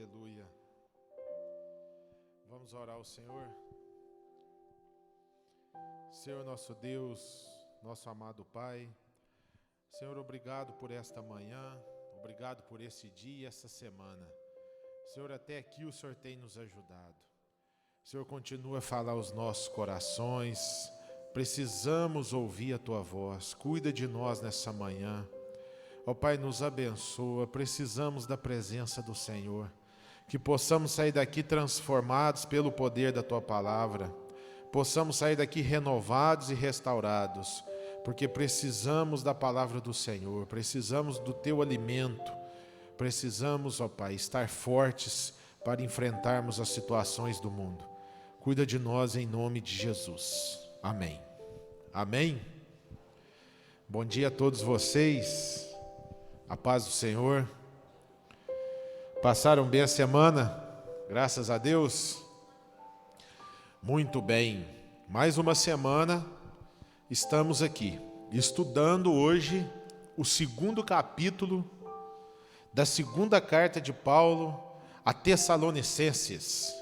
Aleluia. Vamos orar ao Senhor. Senhor nosso Deus, nosso amado Pai, Senhor, obrigado por esta manhã, obrigado por esse dia, essa semana. Senhor, até aqui o Senhor tem nos ajudado. Senhor, continua a falar aos nossos corações. Precisamos ouvir a Tua voz. Cuida de nós nessa manhã. Ó Pai, nos abençoa. Precisamos da presença do Senhor. Que possamos sair daqui transformados pelo poder da Tua palavra. Possamos sair daqui renovados e restaurados. Porque precisamos da palavra do Senhor. Precisamos do Teu alimento. Precisamos, ó Pai, estar fortes para enfrentarmos as situações do mundo. Cuida de nós em nome de Jesus. Amém. Amém. Bom dia a todos vocês. A paz do Senhor. Passaram bem a semana? Graças a Deus. Muito bem. Mais uma semana estamos aqui, estudando hoje o segundo capítulo da segunda carta de Paulo a Tessalonicenses.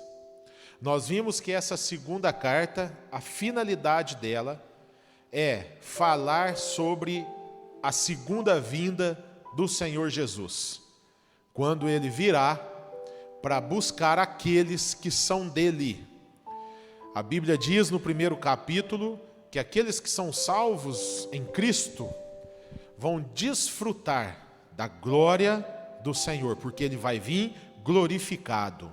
Nós vimos que essa segunda carta, a finalidade dela é falar sobre a segunda vinda do Senhor Jesus, quando Ele virá para buscar aqueles que são dele. A Bíblia diz no primeiro capítulo que aqueles que são salvos em Cristo vão desfrutar da glória do Senhor, porque Ele vai vir glorificado.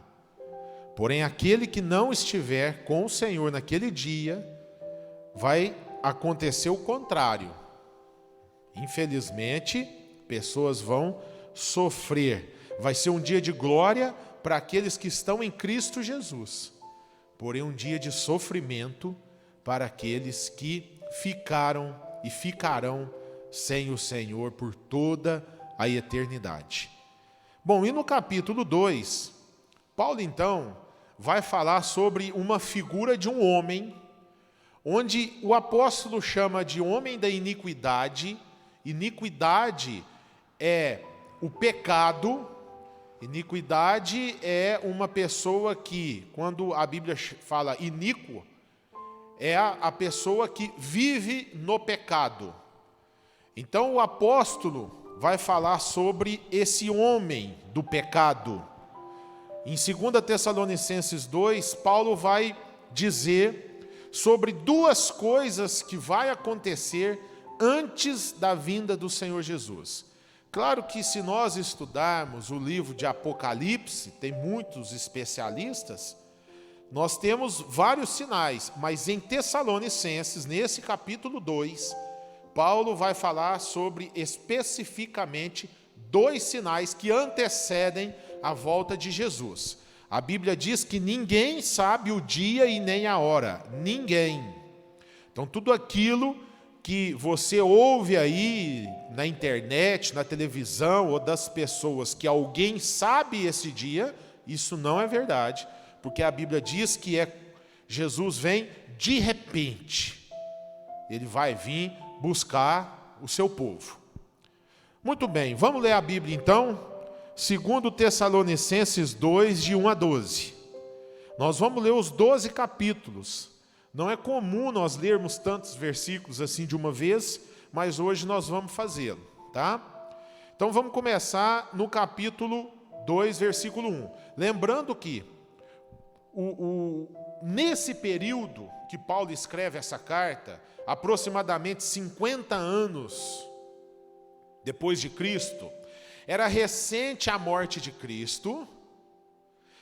Porém, aquele que não estiver com o Senhor naquele dia, vai acontecer o contrário. Infelizmente, pessoas vão sofrer. Vai ser um dia de glória para aqueles que estão em Cristo Jesus. Porém, um dia de sofrimento para aqueles que ficaram e ficarão sem o Senhor por toda a eternidade. Bom, e no capítulo 2, Paulo então vai falar sobre uma figura de um homem, onde o apóstolo chama de homem da iniquidade. Iniquidade é o pecado. Iniquidade é uma pessoa que, quando a Bíblia fala iníquo, é a pessoa que vive no pecado. Então o apóstolo vai falar sobre esse homem do pecado. Em 2 Tessalonicenses 2, Paulo vai dizer sobre duas coisas que vai acontecer antes da vinda do Senhor Jesus. Claro que se nós estudarmos o livro de Apocalipse, tem muitos especialistas, nós temos vários sinais, mas em Tessalonicenses, nesse capítulo 2, Paulo vai falar sobre especificamente dois sinais que antecedem a volta de Jesus. A Bíblia diz que ninguém sabe o dia e nem a hora. Ninguém. Então tudo aquilo que você ouve aí na internet, na televisão ou das pessoas que alguém sabe esse dia, isso não é verdade, porque a Bíblia diz que Jesus vem de repente. Ele vai vir buscar o seu povo. Muito bem, vamos ler a Bíblia então, 2 Tessalonicenses 2, de 1 a 12. Nós vamos ler os 12 capítulos. Não é comum nós lermos tantos versículos assim de uma vez, mas hoje nós vamos fazê-lo, tá? Então vamos começar no capítulo 2, versículo 1. Lembrando que nesse período que Paulo escreve essa carta, aproximadamente 50 anos depois de Cristo, era recente a morte de Cristo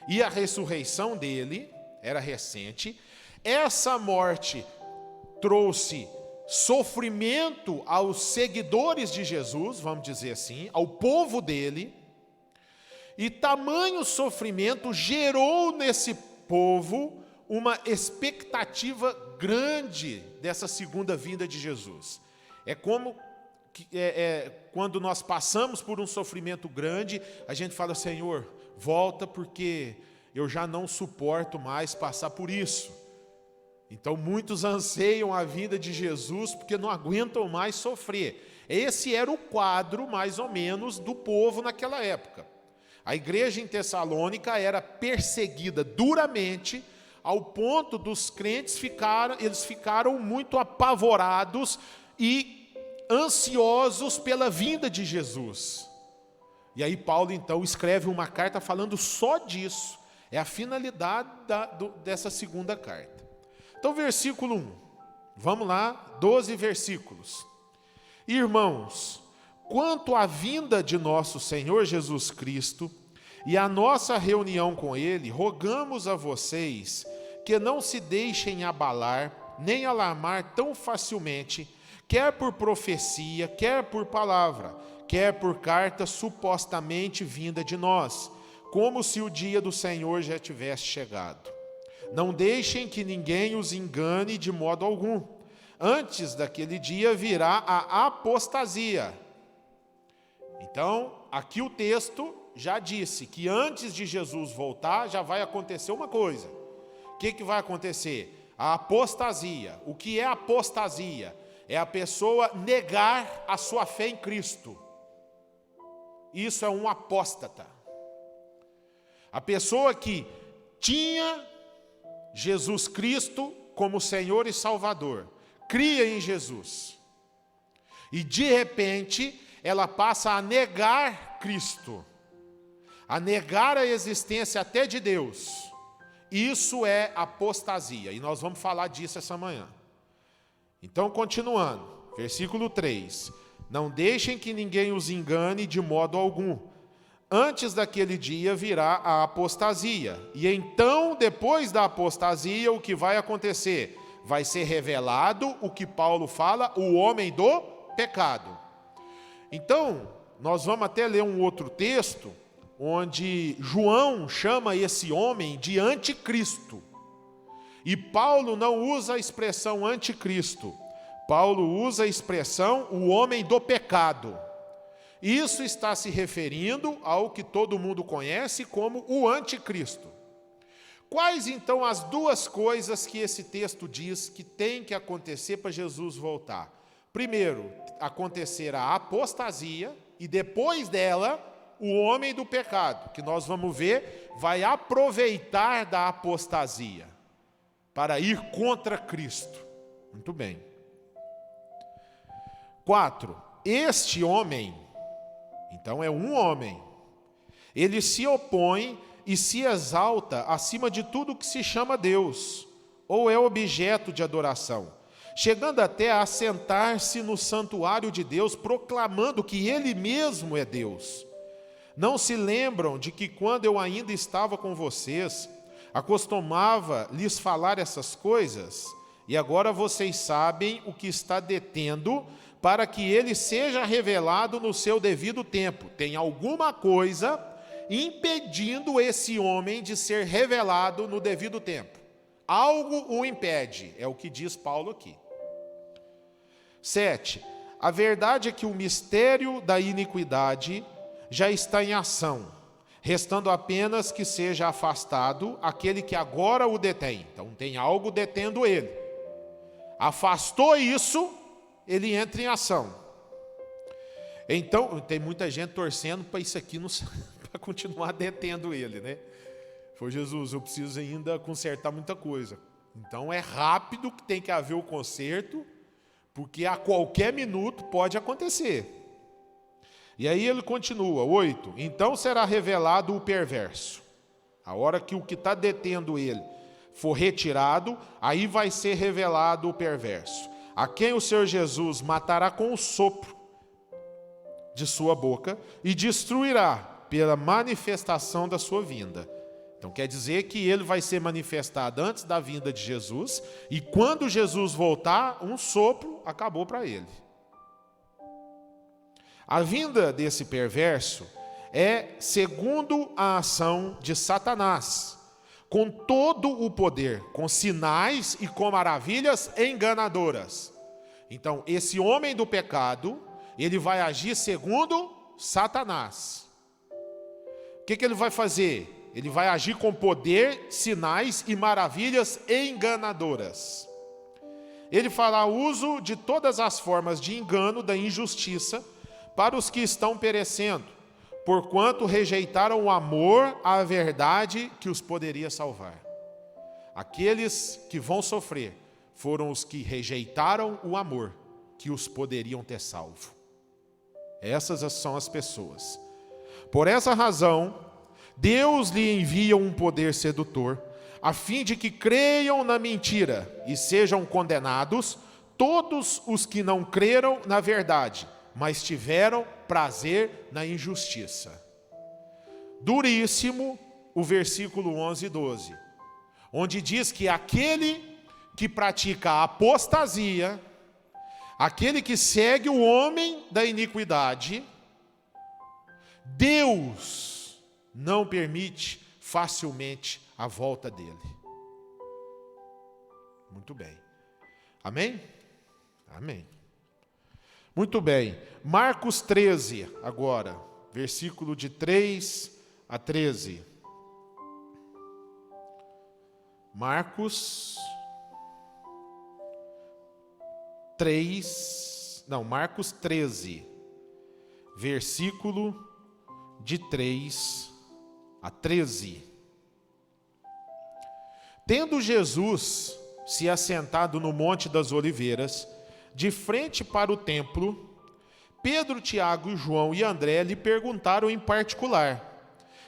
e a ressurreição dele, era recente. Essa morte trouxe sofrimento aos seguidores de Jesus, vamos dizer assim, ao povo dele, e tamanho sofrimento gerou nesse povo uma expectativa grande dessa segunda vinda de Jesus. É como quando nós passamos por um sofrimento grande, a gente fala: Senhor, volta, porque eu já não suporto mais passar por isso. Então muitos anseiam a vinda de Jesus porque não aguentam mais sofrer. Esse era o quadro, mais ou menos, do povo naquela época. A igreja em Tessalônica era perseguida duramente, ao ponto dos crentes ficaram muito apavorados e ansiosos pela vinda de Jesus. E aí Paulo então escreve uma carta falando só disso. É a finalidade dessa segunda carta. Então, versículo 1. Vamos lá, 12 versículos. Irmãos, quanto à vinda de nosso Senhor Jesus Cristo e a nossa reunião com Ele, rogamos a vocês que não se deixem abalar, nem alarmar tão facilmente, quer por profecia, quer por palavra, quer por carta supostamente vinda de nós, como se o dia do Senhor já tivesse chegado. Não deixem que ninguém os engane de modo algum. Antes daquele dia virá a apostasia. Então, aqui o texto já disse que antes de Jesus voltar, já vai acontecer uma coisa. O que vai acontecer? A apostasia. O que é apostasia? É a pessoa negar a sua fé em Cristo. Isso é um apóstata. A pessoa que tinha Jesus Cristo como Senhor e Salvador, cria em Jesus, e de repente ela passa a negar Cristo, a negar a existência até de Deus. Isso é apostasia, e nós vamos falar disso essa manhã. Então, continuando, versículo 3: não deixem que ninguém os engane de modo algum. Antes daquele dia virá a apostasia. E então, depois da apostasia, o que vai acontecer? Vai ser revelado o que Paulo fala, o homem do pecado. Então, nós vamos até ler um outro texto, onde João chama esse homem de anticristo. E Paulo não usa a expressão anticristo. Paulo usa a expressão o homem do pecado. Isso está se referindo ao que todo mundo conhece como o anticristo. Quais então as duas coisas que esse texto diz que tem que acontecer para Jesus voltar? Primeiro, acontecer a apostasia, e depois dela, o homem do pecado, que nós vamos ver, vai aproveitar da apostasia para ir contra Cristo. Muito bem. 4. Este homem, então é um homem, ele se opõe e se exalta acima de tudo que se chama Deus, ou é objeto de adoração, chegando até a assentar-se no santuário de Deus, proclamando que Ele mesmo é Deus. Não se lembram de que quando eu ainda estava com vocês, acostumava lhes falar essas coisas? E agora vocês sabem o que está detendo, para que ele seja revelado no seu devido tempo. Tem alguma coisa impedindo esse homem de ser revelado no devido tempo. Algo o impede, é o que diz Paulo aqui. 7. A verdade é que o mistério da iniquidade já está em ação, restando apenas que seja afastado aquele que agora o detém. Então tem algo detendo ele. Afastou isso, ele entra em ação. Então, tem muita gente torcendo para isso aqui para continuar detendo ele, né? Foi Jesus, eu preciso ainda consertar muita coisa. Então é rápido que tem que haver o conserto, porque a qualquer minuto pode acontecer. E aí ele continua, 8. Então será revelado o perverso. A hora que o que está detendo ele for retirado, aí vai ser revelado o perverso, a quem o Senhor Jesus matará com o sopro de sua boca e destruirá pela manifestação da sua vinda. Então quer dizer que ele vai ser manifestado antes da vinda de Jesus, e quando Jesus voltar, um sopro acabou para ele. A vinda desse perverso é segundo a ação de Satanás, com todo o poder, com sinais e com maravilhas enganadoras. Então, esse homem do pecado, ele vai agir segundo Satanás. O que ele vai fazer? Ele vai agir com poder, sinais e maravilhas enganadoras. Ele fará uso de todas as formas de engano, da injustiça, para os que estão perecendo, porquanto rejeitaram o amor à verdade que os poderia salvar. Aqueles que vão sofrer foram os que rejeitaram o amor que os poderiam ter salvo. Essas são as pessoas. Por essa razão, Deus lhe envia um poder sedutor, a fim de que creiam na mentira e sejam condenados todos os que não creram na verdade, mas tiveram prazer na injustiça. Duríssimo o versículo 11 e 12, onde diz que aquele que pratica a apostasia, aquele que segue o homem da iniquidade, Deus não permite facilmente a volta dele. Muito bem. Amém? Amém. Muito bem. Marcos 13, agora, versículo de 3 a 13. Marcos 13, versículo de 3 a 13. Tendo Jesus se assentado no Monte das Oliveiras, de frente para o templo, Pedro, Tiago, João e André lhe perguntaram em particular: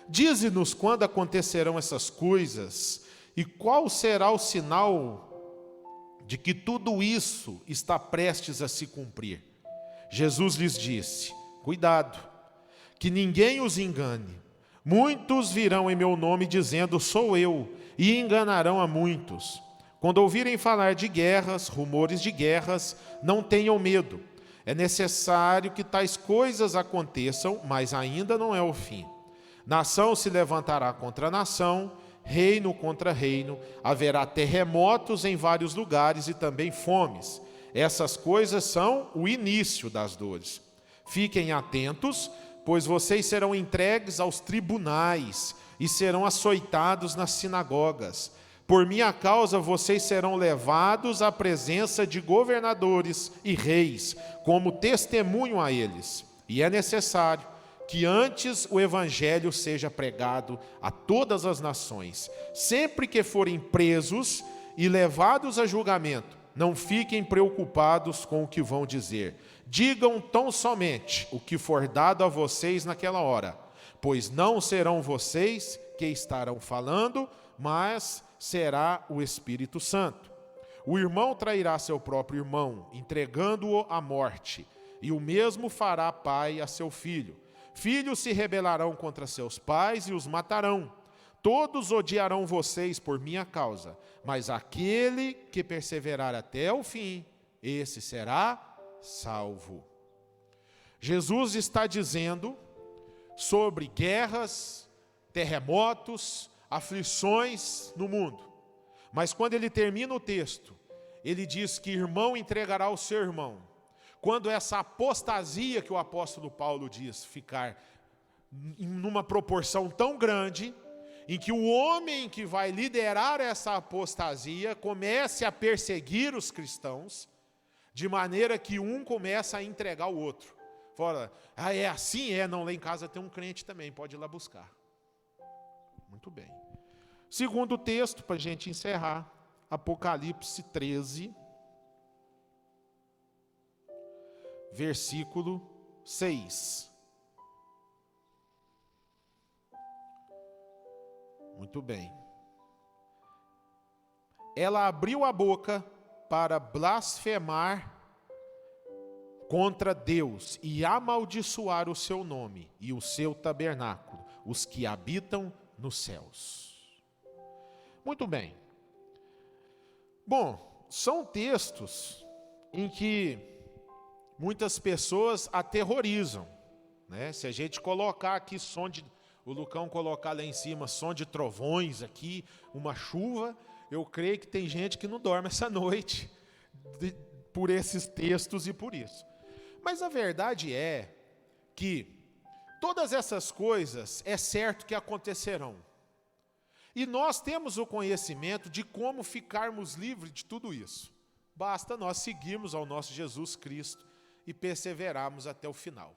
dize-nos quando acontecerão essas coisas e qual será o sinal de que tudo isso está prestes a se cumprir. Jesus lhes disse: cuidado, que ninguém os engane. Muitos virão em meu nome dizendo: sou eu, e enganarão a muitos. Quando ouvirem falar de guerras, rumores de guerras, não tenham medo. É necessário que tais coisas aconteçam, mas ainda não é o fim. Nação se levantará contra nação, reino contra reino, haverá terremotos em vários lugares e também fomes. Essas coisas são o início das dores. Fiquem atentos, pois vocês serão entregues aos tribunais e serão açoitados nas sinagogas. Por minha causa vocês serão levados à presença de governadores e reis, como testemunho a eles. E é necessário que antes o evangelho seja pregado a todas as nações. Sempre que forem presos e levados a julgamento, não fiquem preocupados com o que vão dizer. Digam tão somente o que for dado a vocês naquela hora, pois não serão vocês que estarão falando, mas será o Espírito Santo. O irmão trairá seu próprio irmão, entregando-o à morte, e o mesmo fará pai a seu filho. Filhos se rebelarão contra seus pais e os matarão. Todos odiarão vocês por minha causa, mas aquele que perseverar até o fim, esse será salvo. Jesus está dizendo sobre guerras, terremotos, aflições no mundo. Mas quando ele termina o texto, ele diz que irmão entregará o seu irmão. Quando essa apostasia que o apóstolo Paulo diz ficar numa proporção tão grande, em que o homem que vai liderar essa apostasia comece a perseguir os cristãos, de maneira que um começa a entregar o outro. Fala, é assim? Não, lá em casa tem um crente também, pode ir lá buscar. Muito bem. Segundo texto, para a gente encerrar, Apocalipse 13, versículo 6. Muito bem. Ela abriu a boca para blasfemar contra Deus e amaldiçoar o seu nome e o seu tabernáculo, os que habitam nos céus. Muito bem. Bom, são textos em que muitas pessoas aterrorizam, né? Se a gente colocar aqui o Lucão colocar lá em cima som de trovões aqui, uma chuva, eu creio que tem gente que não dorme essa noite por esses textos e por isso. Mas a verdade é que todas essas coisas é certo que acontecerão. E nós temos o conhecimento de como ficarmos livres de tudo isso. Basta nós seguirmos ao nosso Jesus Cristo e perseverarmos até o final.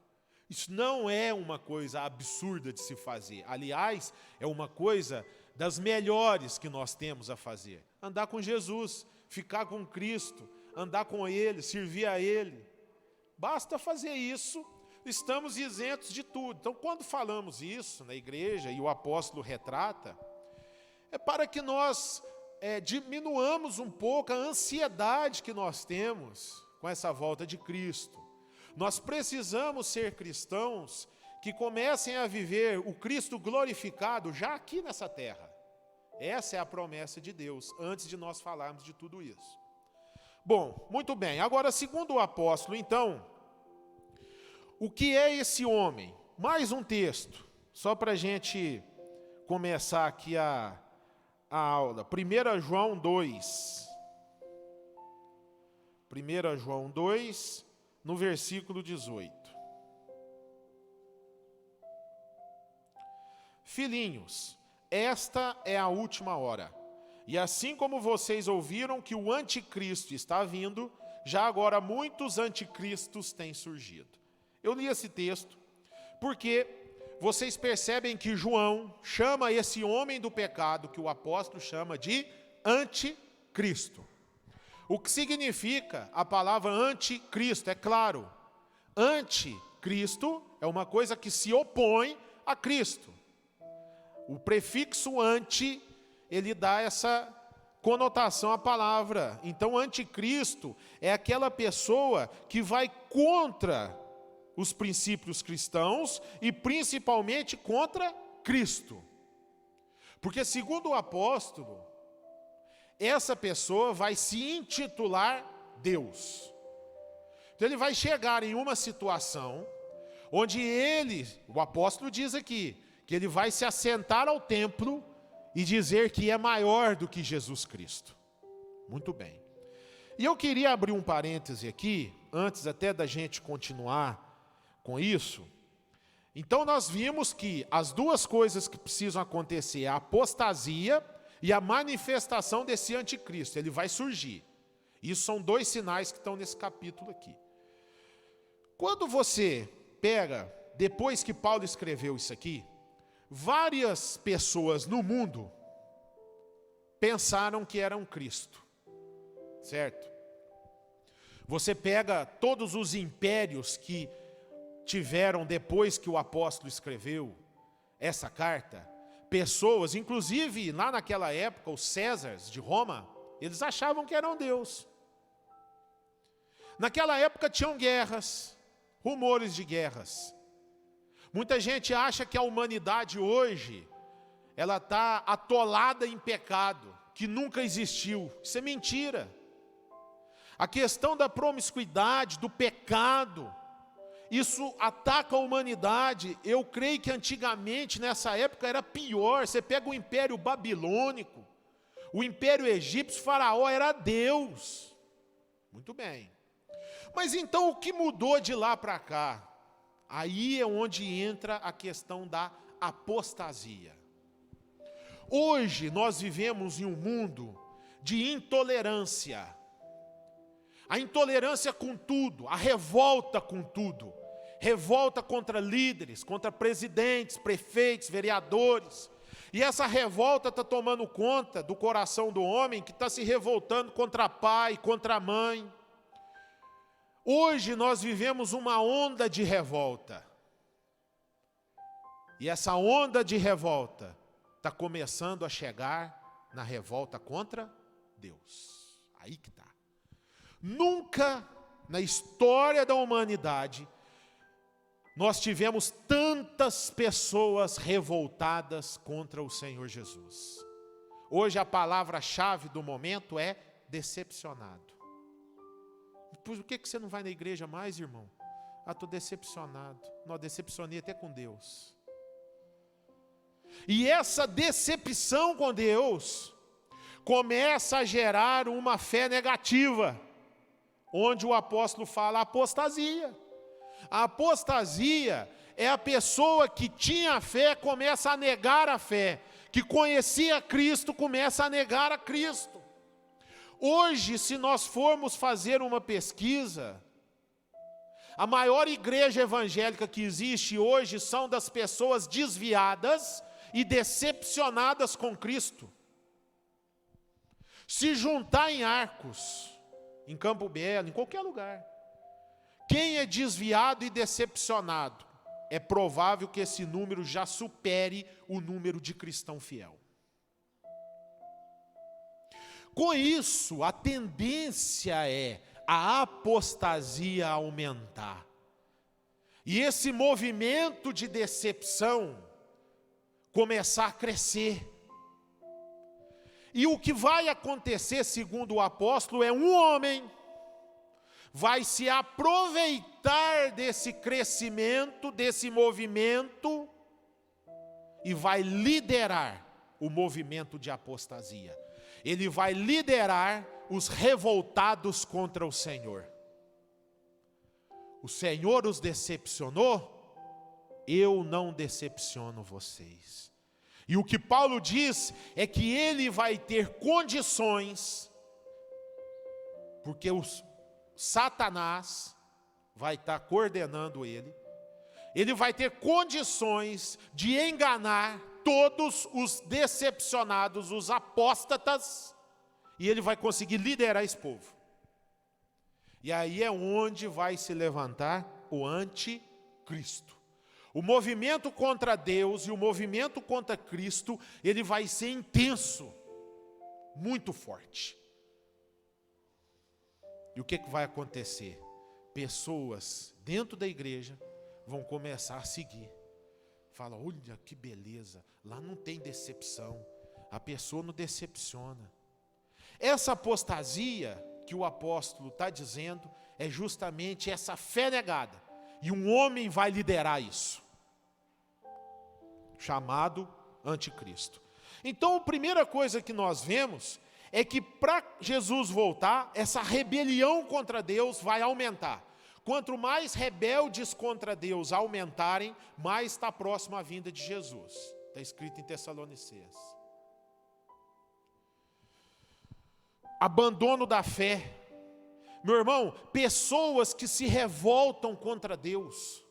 Isso não é uma coisa absurda de se fazer. Aliás, é uma coisa das melhores que nós temos a fazer. Andar com Jesus, ficar com Cristo, andar com Ele, servir a Ele. Basta fazer isso, estamos isentos de tudo. Então, quando falamos isso na igreja, e o apóstolo retrata, é para que nós diminuamos um pouco a ansiedade que nós temos com essa volta de Cristo. Nós precisamos ser cristãos que comecem a viver o Cristo glorificado já aqui nessa terra. Essa é a promessa de Deus, antes de nós falarmos de tudo isso. Bom, muito bem. Agora, segundo o apóstolo, então, o que é esse homem? Mais um texto, só para a gente começar aqui a aula. 1 João 2. 1 João 2, no versículo 18. Filhinhos, esta é a última hora. E assim como vocês ouviram que o anticristo está vindo, já agora muitos anticristos têm surgido. Eu li esse texto porque vocês percebem que João chama esse homem do pecado, que o apóstolo chama de anticristo. O que significa a palavra anticristo? É claro, anticristo é uma coisa que se opõe a Cristo. O prefixo anti, ele dá essa conotação à palavra. Então, anticristo é aquela pessoa que vai contra os princípios cristãos e principalmente contra Cristo. Porque, segundo o apóstolo, essa pessoa vai se intitular Deus. Então ele vai chegar em uma situação onde ele, o apóstolo diz aqui, que ele vai se assentar ao templo e dizer que é maior do que Jesus Cristo. Muito bem. E eu queria abrir um parêntese aqui, antes até da gente continuar com isso. Então nós vimos que as duas coisas que precisam acontecer é a apostasia e a manifestação desse anticristo. Ele vai surgir. Isso são dois sinais que estão nesse capítulo aqui. Quando você pega, depois que Paulo escreveu isso aqui, várias pessoas no mundo pensaram que eram Cristo, certo? Você pega todos os impérios que tiveram depois que o apóstolo escreveu essa carta, pessoas, inclusive lá naquela época, os Césares de Roma, eles achavam que eram Deus. Naquela época tinham guerras, rumores de guerras. Muita gente acha que a humanidade hoje, ela está atolada em pecado, que nunca existiu. Isso é mentira. A questão da promiscuidade, do pecado, isso ataca a humanidade. Eu creio que antigamente, nessa época, era pior. Você pega o Império Babilônico, o Império Egípcio, Faraó era Deus. Muito bem. Mas então o que mudou de lá para cá? Aí é onde entra a questão da apostasia. Hoje nós vivemos em um mundo de intolerância. A intolerância com tudo, a revolta com tudo. Revolta contra líderes, contra presidentes, prefeitos, vereadores. E essa revolta está tomando conta do coração do homem que está se revoltando contra pai, contra mãe. Hoje nós vivemos uma onda de revolta. E essa onda de revolta está começando a chegar na revolta contra Deus. Aí que está. Nunca na história da humanidade nós tivemos tantas pessoas revoltadas contra o Senhor Jesus. Hoje a palavra-chave do momento é decepcionado. Por que você não vai na igreja mais, irmão? Estou decepcionado. Não, decepcionei até com Deus. E essa decepção com Deus começa a gerar uma fé negativa, onde o apóstolo fala apostasia. A apostasia é a pessoa que tinha fé, começa a negar a fé, que conhecia Cristo, começa a negar a Cristo. Hoje, se nós formos fazer uma pesquisa, A maior igreja evangélica que existe hoje são das pessoas desviadas e decepcionadas com Cristo. Se juntar em Arcos, em Campo Belo, em qualquer lugar, quem é desviado e decepcionado, é provável que esse número já supere o número de cristão fiel. Com isso, a tendência é a apostasia aumentar. E esse movimento de decepção começar a crescer. E o que vai acontecer, segundo o apóstolo, é um homem vai se aproveitar desse crescimento, desse movimento, e vai liderar o movimento de apostasia. Ele vai liderar os revoltados contra o Senhor. O Senhor os decepcionou, eu não decepciono vocês. E o que Paulo diz é que ele vai ter condições, porque Satanás vai estar coordenando ele vai ter condições de enganar todos os decepcionados, os apóstatas, e ele vai conseguir liderar esse povo. E aí é onde vai se levantar o anticristo. O movimento contra Deus e o movimento contra Cristo, ele vai ser intenso, muito forte. E o que vai acontecer? Pessoas dentro da igreja vão começar a seguir. Fala, olha que beleza, lá não tem decepção, a pessoa não decepciona. Essa apostasia que o apóstolo está dizendo é justamente essa fé negada. E um homem vai liderar isso, chamado anticristo. Então a primeira coisa que nós vemos é que para Jesus voltar, essa rebelião contra Deus vai aumentar. Quanto mais rebeldes contra Deus aumentarem, mais está próximo a vinda de Jesus. Está escrito em Tessalonicenses. Abandono da fé. Meu irmão, pessoas que se revoltam contra Deus.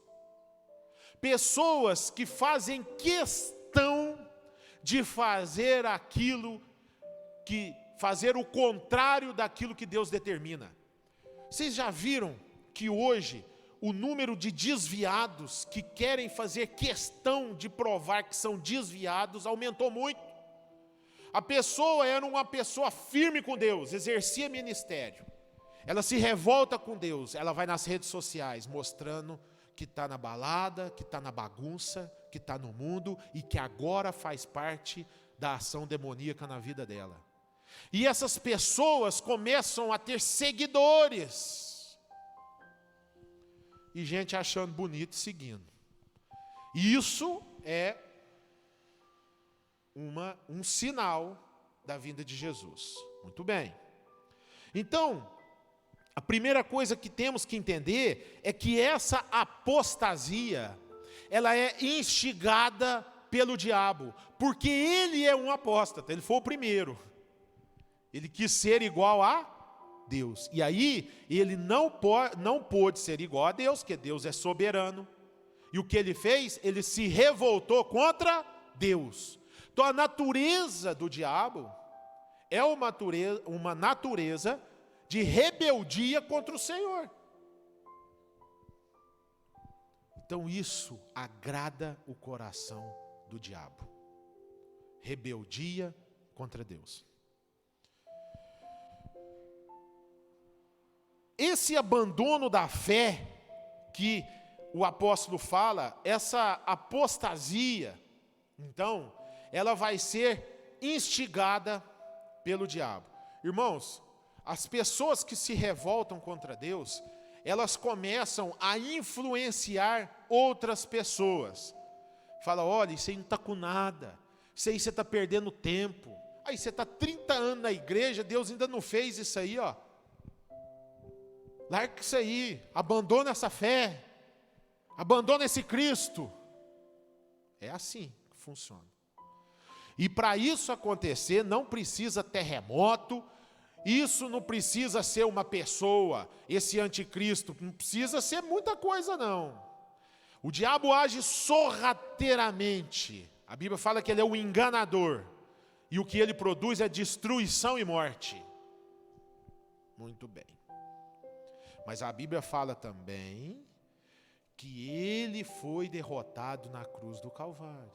Pessoas que fazem questão de fazer fazer o contrário daquilo que Deus determina. Vocês já viram que hoje o número de desviados que querem fazer questão de provar que são desviados aumentou muito? A pessoa era uma pessoa firme com Deus, exercia ministério. Ela se revolta com Deus, ela vai nas redes sociais mostrando que está na balada, que está na bagunça, que está no mundo e que agora faz parte da ação demoníaca na vida dela. E essas pessoas começam a ter seguidores. E gente achando bonito e seguindo. Isso é um sinal da vinda de Jesus. Muito bem. Então, a primeira coisa que temos que entender é que essa apostasia, ela é instigada pelo diabo, porque ele é um apóstata, ele foi o primeiro. Ele quis ser igual a Deus. E aí, ele não pôde ser igual a Deus, porque Deus é soberano. E o que ele fez? Ele se revoltou contra Deus. Então, a natureza do diabo é uma natureza de rebeldia contra o Senhor. Então, isso agrada o coração do diabo. Rebeldia contra Deus. Esse abandono da fé que o apóstolo fala, essa apostasia, então, ela vai ser instigada pelo diabo. Irmãos, as pessoas que se revoltam contra Deus, elas começam a influenciar outras pessoas. Fala, olha, isso aí não está com nada, isso aí você está perdendo tempo. Aí você está 30 anos na igreja, Deus ainda não fez isso aí, ó. Larga isso aí, abandona essa fé, abandona esse Cristo. É assim que funciona. E para isso acontecer, não precisa terremoto, Isso não precisa ser uma pessoa, esse anticristo, não precisa ser muita coisa não. O diabo age sorrateiramente. A Bíblia fala que ele é o enganador. E o que ele produz é destruição e morte. Muito bem. Mas a Bíblia fala também que ele foi derrotado na cruz do Calvário.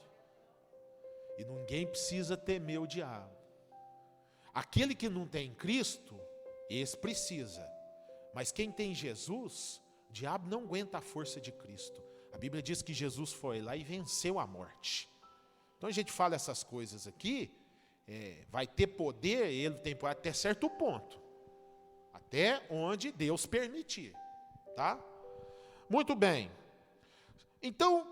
E ninguém precisa temer o diabo. Aquele que não tem Cristo, esse precisa. Mas quem tem Jesus, o diabo não aguenta a força de Cristo. A Bíblia diz que Jesus foi lá e venceu a morte. Então a gente fala essas coisas aqui, vai ter poder, ele tem poder até certo ponto. Até onde Deus permitir. Tá? Muito bem. Então,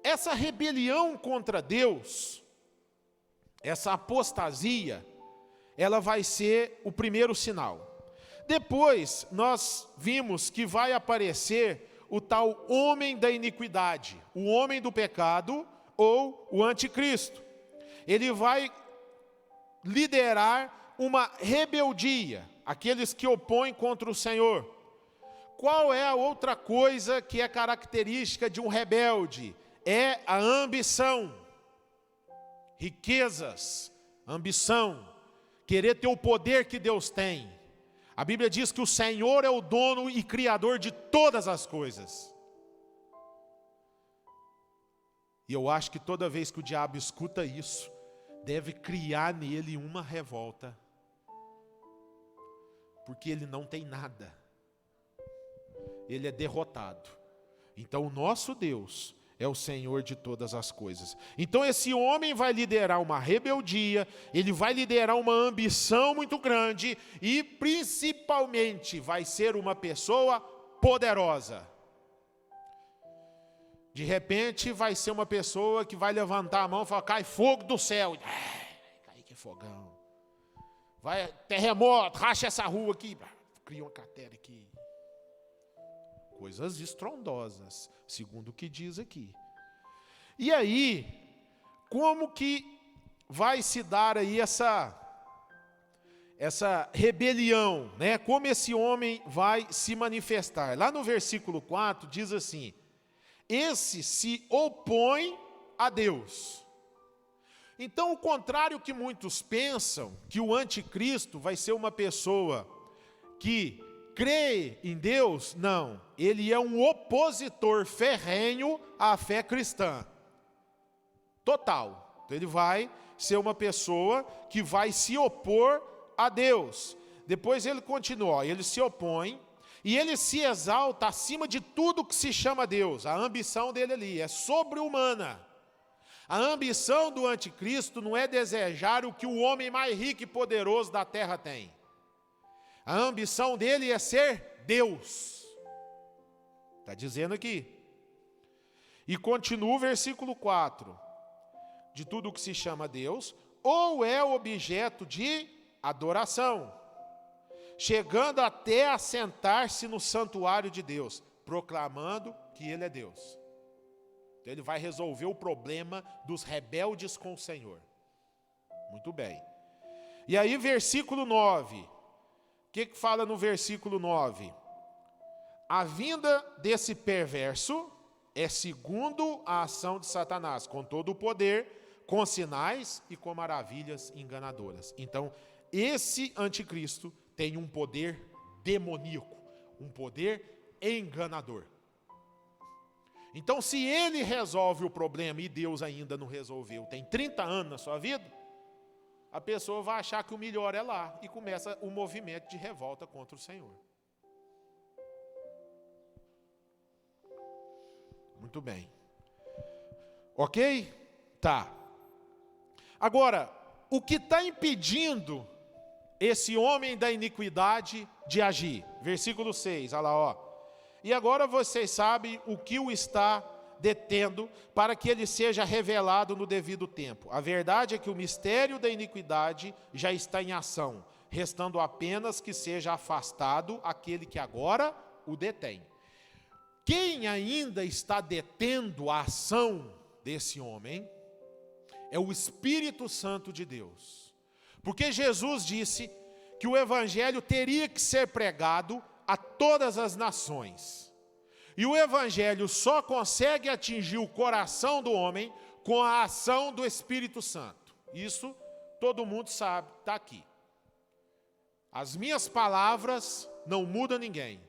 essa rebelião contra Deus, essa apostasia, ela vai ser o primeiro sinal. Depois, nós vimos que vai aparecer o tal homem da iniquidade, o homem do pecado ou o anticristo. Ele vai liderar uma rebeldia, aqueles que opõem contra o Senhor. Qual é a outra coisa que é característica de um rebelde? É a ambição, riquezas, ambição, querer ter o poder que Deus tem. A Bíblia diz que o Senhor é o dono e criador de todas as coisas. E eu acho que toda vez que o diabo escuta isso, deve criar nele uma revolta. Porque ele não tem nada. Ele é derrotado. Então o nosso Deus é o Senhor de todas as coisas. Então esse homem vai liderar uma rebeldia, ele vai liderar uma ambição muito grande e principalmente vai ser uma pessoa poderosa. De repente vai ser uma pessoa que vai levantar a mão e falar, cai fogo do céu. Cai que fogão. Vai terremoto, racha essa rua aqui. Cria uma cratera aqui. Coisas estrondosas, segundo o que diz aqui. E aí, como que vai se dar aí essa rebelião, né? Como esse homem vai se manifestar? Lá no versículo 4 diz assim: esse se opõe a Deus. Então, o contrário que muitos pensam, que o anticristo vai ser uma pessoa que crê em Deus, não. Ele é um opositor ferrenho à fé cristã. Total. Então ele vai ser uma pessoa que vai se opor a Deus. Depois ele continua, ele se opõe e ele se exalta acima de tudo que se chama Deus. A ambição dele ali é sobre-humana. A ambição do anticristo não é desejar o que o homem mais rico e poderoso da terra tem. A ambição dele é ser Deus. Está dizendo aqui. E continua o versículo 4. De tudo que se chama Deus, ou é objeto de adoração, chegando até a sentar-se no santuário de Deus, proclamando que ele é Deus. Então ele vai resolver o problema dos rebeldes com o Senhor. Muito bem. E aí versículo 9. O que fala no versículo 9? A vinda desse perverso é segundo a ação de Satanás, com todo o poder, com sinais e com maravilhas enganadoras. Então, esse anticristo tem um poder demoníaco, um poder enganador. Então, se ele resolve o problema e Deus ainda não resolveu, tem 30 anos na sua vida, a pessoa vai achar que o melhor é lá e começa o movimento de revolta contra o Senhor. Muito bem. Ok? Tá. Agora, o que está impedindo esse homem da iniquidade de agir? Versículo 6, olha lá, ó. E agora vocês sabem o que o está detendo para que ele seja revelado no devido tempo. A verdade é que o mistério da iniquidade já está em ação, restando apenas que seja afastado aquele que agora o detém. Quem ainda está detendo a ação desse homem é o Espírito Santo de Deus. Porque Jesus disse que o evangelho teria que ser pregado a todas as nações. E o evangelho só consegue atingir o coração do homem com a ação do Espírito Santo. Isso todo mundo sabe, está aqui. As minhas palavras não mudam ninguém.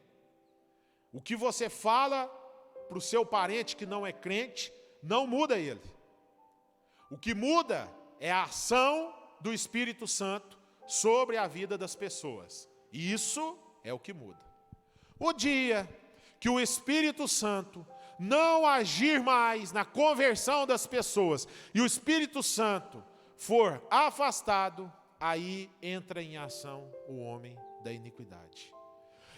O que você fala para o seu parente que não é crente, não muda ele. O que muda é a ação do Espírito Santo sobre a vida das pessoas. Isso é o que muda. O dia que o Espírito Santo não agir mais na conversão das pessoas e o Espírito Santo for afastado, aí entra em ação o homem da iniquidade.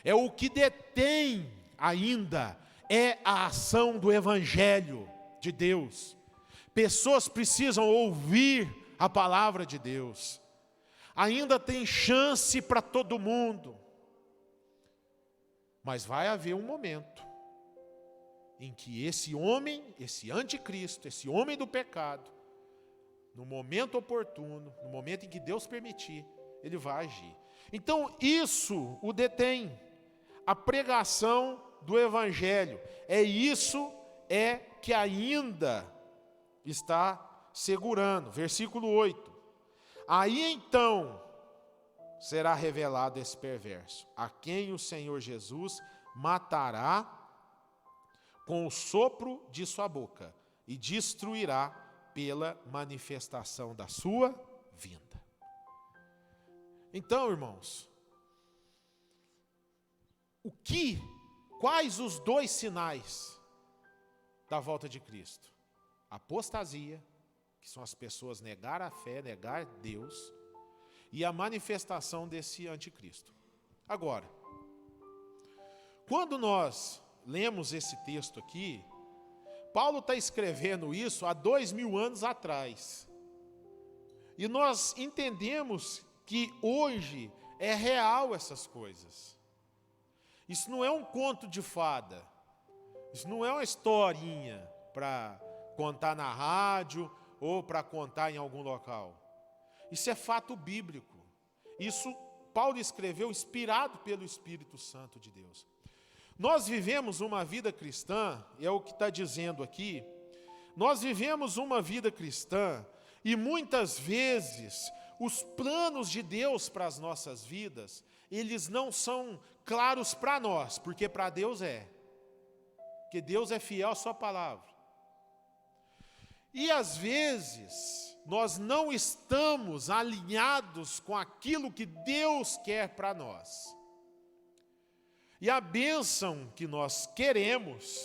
É o que detém ainda, é a ação do Evangelho de Deus. Pessoas precisam ouvir a palavra de Deus. Ainda tem chance para todo mundo. Mas vai haver um momento em que esse homem, esse anticristo, esse homem do pecado, no momento oportuno, no momento em que Deus permitir, ele vai agir. Então isso o detém. A pregação do Evangelho. É isso que ainda está segurando. Versículo 8. Aí então será revelado esse perverso, a quem o Senhor Jesus matará com o sopro de sua boca e destruirá pela manifestação da sua vinda. Então, irmãos, quais os dois sinais da volta de Cristo? Apostasia, que são as pessoas negar a fé, negar Deus, e a manifestação desse anticristo. Agora, quando nós lemos esse texto aqui, Paulo está escrevendo isso há 2000 anos atrás. E nós entendemos que hoje é real essas coisas. Isso não é um conto de fada. Isso não é uma historinha para contar na rádio ou para contar em algum local. Isso é fato bíblico. Isso Paulo escreveu inspirado pelo Espírito Santo de Deus. Nós vivemos uma vida cristã, é o que está dizendo aqui, nós vivemos uma vida cristã e muitas vezes os planos de Deus para as nossas vidas, eles não são claros para nós, porque para Deus é. Porque Deus é fiel à sua palavra. E às vezes nós não estamos alinhados com aquilo que Deus quer para nós. E a bênção que nós queremos,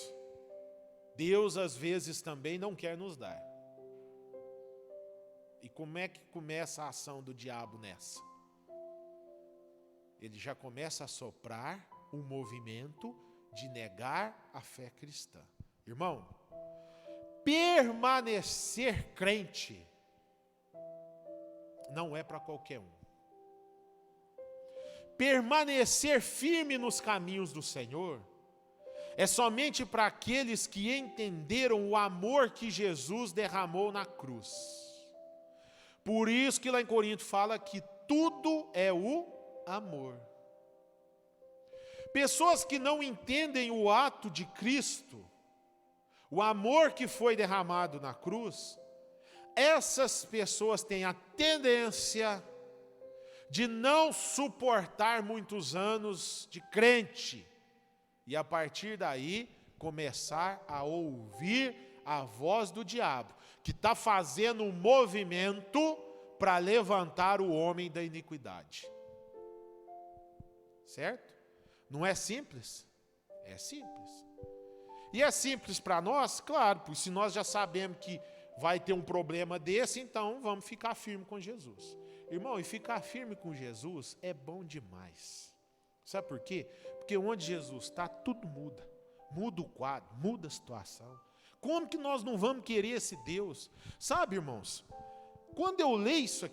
Deus às vezes também não quer nos dar. E como é que começa a ação do diabo nessa? Ele já começa a soprar um movimento de negar a fé cristã. Irmão, permanecer crente não é para qualquer um. Permanecer firme nos caminhos do Senhor é somente para aqueles que entenderam o amor que Jesus derramou na cruz. Por isso que lá em Corinto fala que tudo é o amor. Pessoas que não entendem o ato de Cristo, o amor que foi derramado na cruz, essas pessoas têm a tendência de não suportar muitos anos de crente e a partir daí começar a ouvir a voz do diabo, que está fazendo um movimento para levantar o homem da iniquidade. Certo? Não é simples? É simples. E é simples para nós? Claro, porque se nós já sabemos que vai ter um problema desse, então vamos ficar firme com Jesus. Irmão, e ficar firme com Jesus é bom demais. Sabe por quê? Porque onde Jesus está, tudo muda. Muda o quadro, muda a situação. Como que nós não vamos querer esse Deus? Sabe, irmãos, quando eu leio isso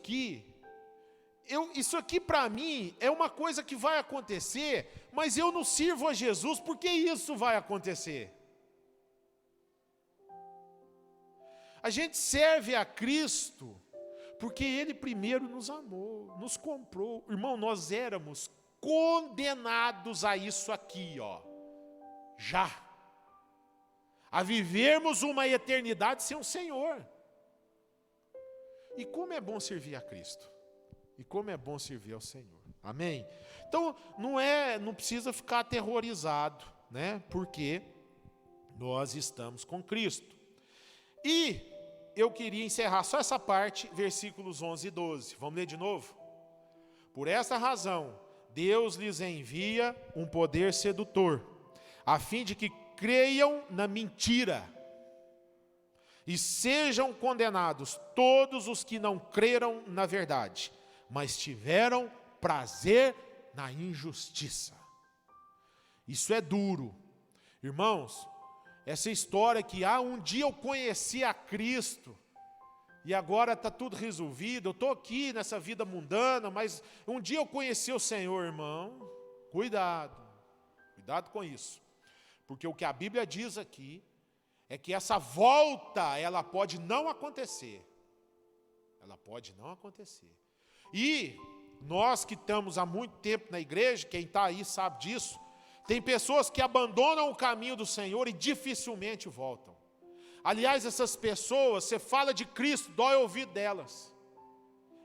aqui para mim é uma coisa que vai acontecer, mas eu não sirvo a Jesus porque isso vai acontecer. A gente serve a Cristo Porque Ele primeiro nos amou, nos comprou. Irmão, nós éramos condenados a isso aqui, ó. Já. A vivermos uma eternidade sem o Senhor. E como é bom servir a Cristo. E como é bom servir ao Senhor. Amém? Então, não precisa ficar aterrorizado, né? Porque nós estamos com Cristo. E eu queria encerrar só essa parte, versículos 11 e 12. Vamos ler de novo? Por esta razão, Deus lhes envia um poder sedutor, a fim de que creiam na mentira, e sejam condenados todos os que não creram na verdade, mas tiveram prazer na injustiça. Isso é duro. Irmãos, essa história que um dia eu conheci a Cristo, e agora está tudo resolvido, eu estou aqui nessa vida mundana, mas um dia eu conheci o Senhor, irmão, cuidado com isso. Porque o que a Bíblia diz aqui, é que essa volta, ela pode não acontecer. Ela pode não acontecer. E nós que estamos há muito tempo na igreja, quem está aí sabe disso, tem pessoas que abandonam o caminho do Senhor e dificilmente voltam. Aliás, essas pessoas, você fala de Cristo, dói o ouvido delas.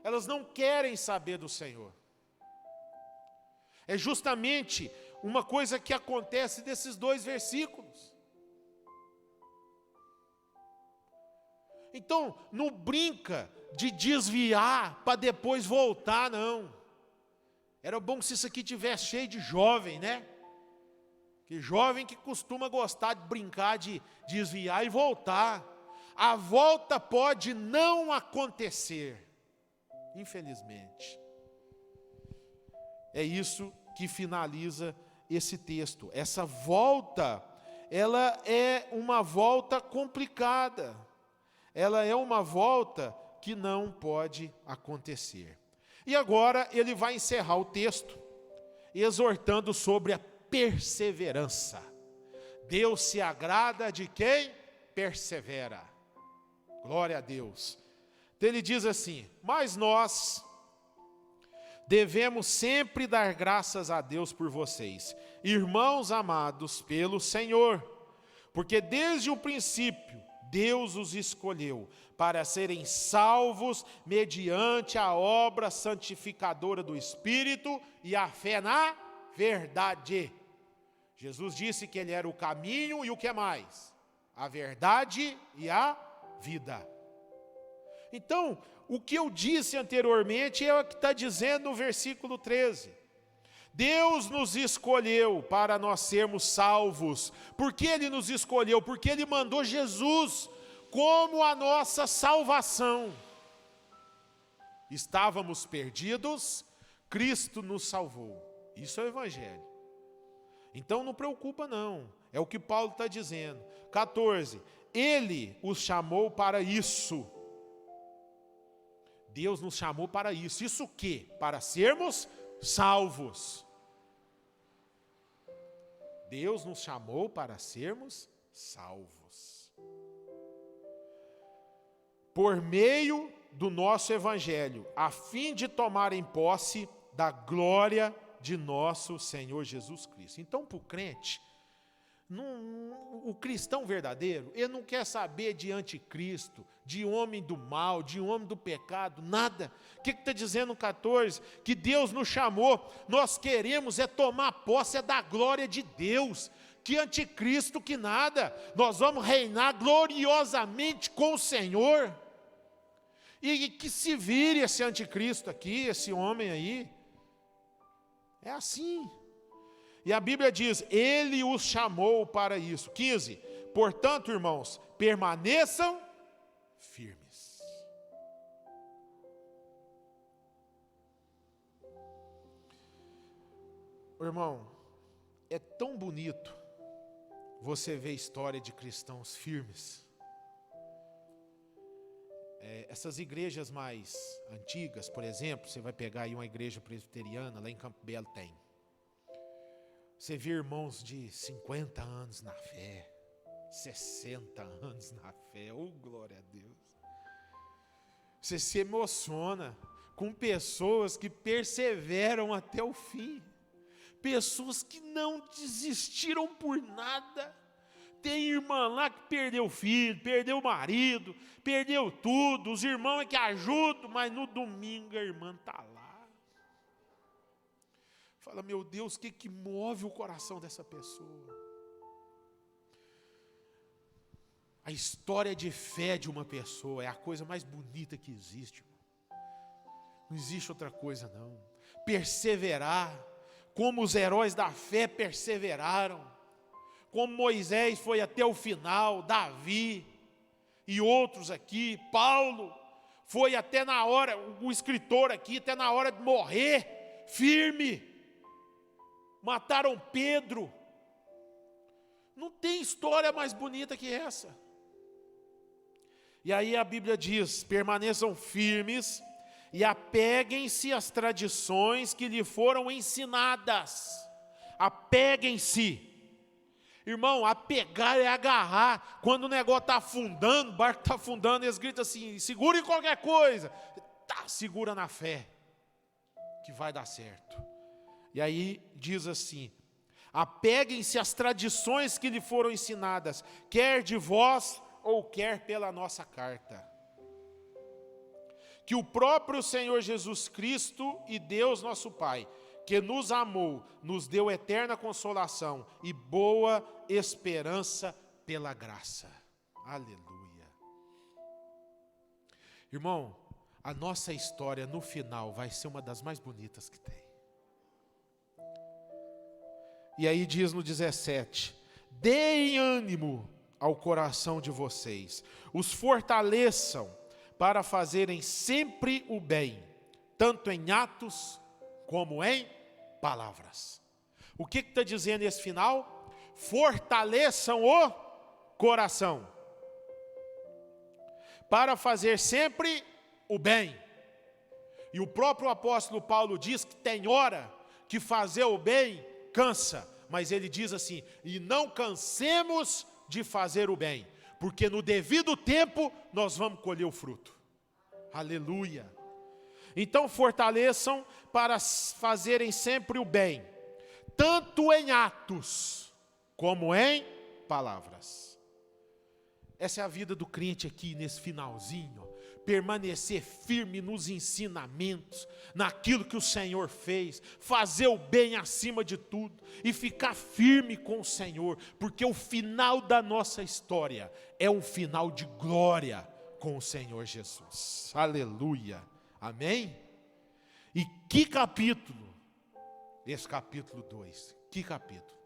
Elas não querem saber do Senhor. É justamente uma coisa que acontece desses 2 versículos. Então, não brinca de desviar para depois voltar, não. Era bom se isso aqui tivesse cheio de jovem, né? Que jovem que costuma gostar de brincar, de desviar e voltar. A volta pode não acontecer, infelizmente. É isso que finaliza esse texto. Essa volta, ela é uma volta complicada. Ela é uma volta que não pode acontecer. E agora ele vai encerrar o texto, exortando sobre a perseverança. Deus se agrada de quem persevera. Glória a Deus. Então ele diz assim: mas nós devemos sempre dar graças a Deus por vocês, irmãos amados pelo Senhor, porque desde o princípio Deus os escolheu para serem salvos mediante a obra santificadora do Espírito e a fé na verdade. Jesus disse que Ele era o caminho e o que mais? A verdade e a vida. Então, o que eu disse anteriormente é o que está dizendo no versículo 13. Deus nos escolheu para nós sermos salvos. Por que Ele nos escolheu? Porque Ele mandou Jesus como a nossa salvação. Estávamos perdidos, Cristo nos salvou. Isso é o Evangelho. Então não preocupa não, é o que Paulo está dizendo. 14, Ele os chamou para isso. Deus nos chamou para isso. Isso o quê? Para sermos salvos. Deus nos chamou para sermos salvos. Por meio do nosso Evangelho, a fim de tomarem posse da glória de nosso Senhor Jesus Cristo. Então, para o crente, o cristão verdadeiro, ele não quer saber de anticristo, de homem do mal, de homem do pecado, nada. O que está dizendo no 14? Que Deus nos chamou, nós queremos tomar posse da glória de Deus. Que anticristo, que nada. Nós vamos reinar gloriosamente com o Senhor. E que se vire esse anticristo aqui, esse homem aí. É assim. E a Bíblia diz, Ele os chamou para isso. 15, portanto, irmãos, permaneçam firmes. Irmão, é tão bonito você ver a história de cristãos firmes. Essas igrejas mais antigas, por exemplo, você vai pegar aí uma igreja presbiteriana, lá em Campo Belo tem. Você vê irmãos de 50 anos na fé, 60 anos na fé, oh glória a Deus. Você se emociona com pessoas que perseveram até o fim. Pessoas que não desistiram por nada. Tem irmã lá que perdeu o filho, perdeu o marido, perdeu tudo. Os irmãos é que ajudam, mas no domingo a irmã está lá. Fala, meu Deus, o que move o coração dessa pessoa? A história de fé de uma pessoa é a coisa mais bonita que existe. Não existe outra coisa não. Perseverar, como os heróis da fé perseveraram, como Moisés foi até o final, Davi e outros aqui, Paulo foi até na hora, o escritor aqui, até na hora de morrer, firme. Mataram Pedro. Não tem história mais bonita que essa. E aí a Bíblia diz: permaneçam firmes e apeguem-se às tradições que lhe foram ensinadas. Apeguem-se. Irmão, apegar é agarrar. Quando o negócio está afundando, o barco está afundando, eles gritam assim: segura em qualquer coisa. Tá, segura na fé, que vai dar certo. E aí diz assim: apeguem-se às tradições que lhe foram ensinadas, quer de vós ou quer pela nossa carta. Que o próprio Senhor Jesus Cristo e Deus nosso Pai, que nos amou, nos deu eterna consolação e boa esperança pela graça. Aleluia. Irmão, a nossa história no final vai ser uma das mais bonitas que tem. E aí diz no 17: deem ânimo ao coração de vocês, os fortaleçam para fazerem sempre o bem, tanto em atos como em palavras. O que está dizendo esse final? Fortaleçam o coração para fazer sempre o bem. E o próprio apóstolo Paulo diz que tem hora que fazer o bem cansa, mas ele diz assim: e não cansemos de fazer o bem, porque no devido tempo nós vamos colher o fruto. Aleluia. Então fortaleçam para fazerem sempre o bem, tanto em atos como em palavras. Essa é a vida do crente aqui nesse finalzinho. Permanecer firme nos ensinamentos, naquilo que o Senhor fez, fazer o bem acima de tudo e ficar firme com o Senhor, porque o final da nossa história é um final de glória com o Senhor Jesus. Aleluia. Amém? E que capítulo? Esse capítulo 2. Que capítulo?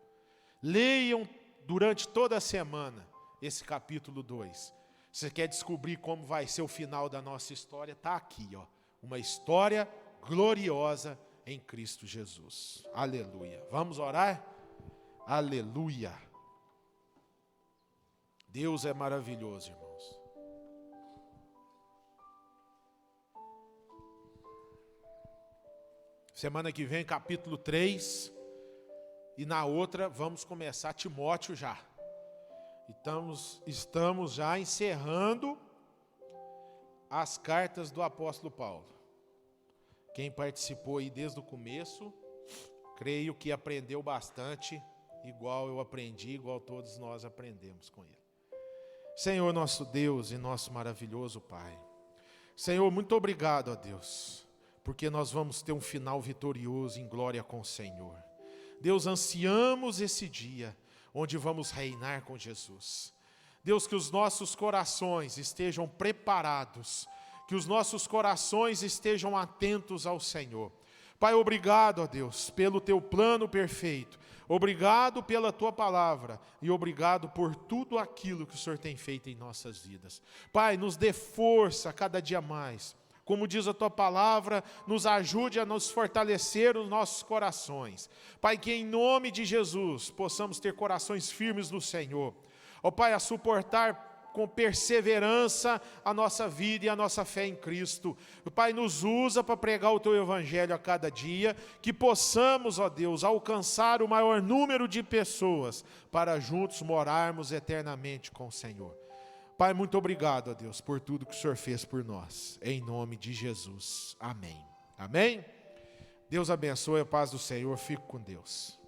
Leiam durante toda a semana esse capítulo 2. Você quer descobrir como vai ser o final da nossa história? Está aqui, ó. Uma história gloriosa em Cristo Jesus. Aleluia. Vamos orar? Aleluia. Deus é maravilhoso, irmãos. Semana que vem, capítulo 3. E na outra, vamos começar Timóteo já. Estamos já encerrando as cartas do apóstolo Paulo. Quem participou aí desde o começo, creio que aprendeu bastante, igual eu aprendi, igual todos nós aprendemos com ele. Senhor nosso Deus e nosso maravilhoso Pai, Senhor, muito obrigado a Deus, porque nós vamos ter um final vitorioso em glória com o Senhor. Deus, ansiamos esse dia onde vamos reinar com Jesus. Deus, que os nossos corações estejam preparados, que os nossos corações estejam atentos ao Senhor. Pai, obrigado, ó Deus, pelo teu plano perfeito. Obrigado pela tua palavra e obrigado por tudo aquilo que o Senhor tem feito em nossas vidas. Pai, nos dê força a cada dia mais. Como diz a tua palavra, nos ajude a nos fortalecer os nossos corações. Pai, que em nome de Jesus possamos ter corações firmes no Senhor. Ó Pai, a suportar com perseverança a nossa vida e a nossa fé em Cristo. Pai, nos usa para pregar o teu evangelho a cada dia, que possamos, ó Deus, alcançar o maior número de pessoas para juntos morarmos eternamente com o Senhor. Pai, muito obrigado, ó Deus, por tudo que o Senhor fez por nós. Em nome de Jesus. Amém. Amém? Deus abençoe, a paz do Senhor. Fique com Deus.